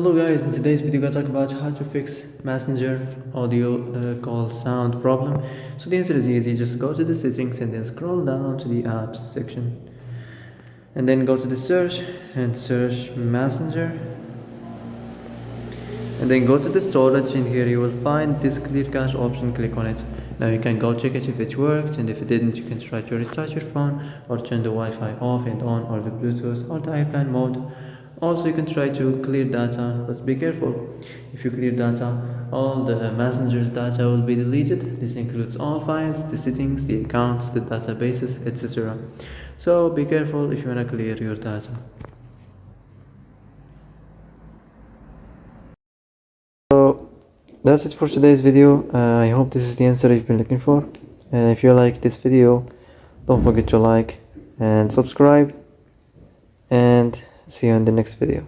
Hello guys, in today's video I'm going to talk about how to fix Messenger audio call sound problem. So the answer is easy. Just go to the settings and then scroll down to the apps section and then go to the search and search Messenger and then go to the storage, and here you will find this clear cache option. Click on it. Now you can go check it if it worked, and if it didn't you can try to restart your phone or turn the Wi-Fi off and on, or the Bluetooth or the airplane mode. Also you can try to clear data, but be careful. If you clear data, all the Messenger's data will be deleted. This includes all files, the settings, the accounts, the databases, etc. So be careful if you want to clear your data. So that's it for today's video. I hope this is the answer you've been looking for. If you like this video, don't forget to like and subscribe, and see you in the next video.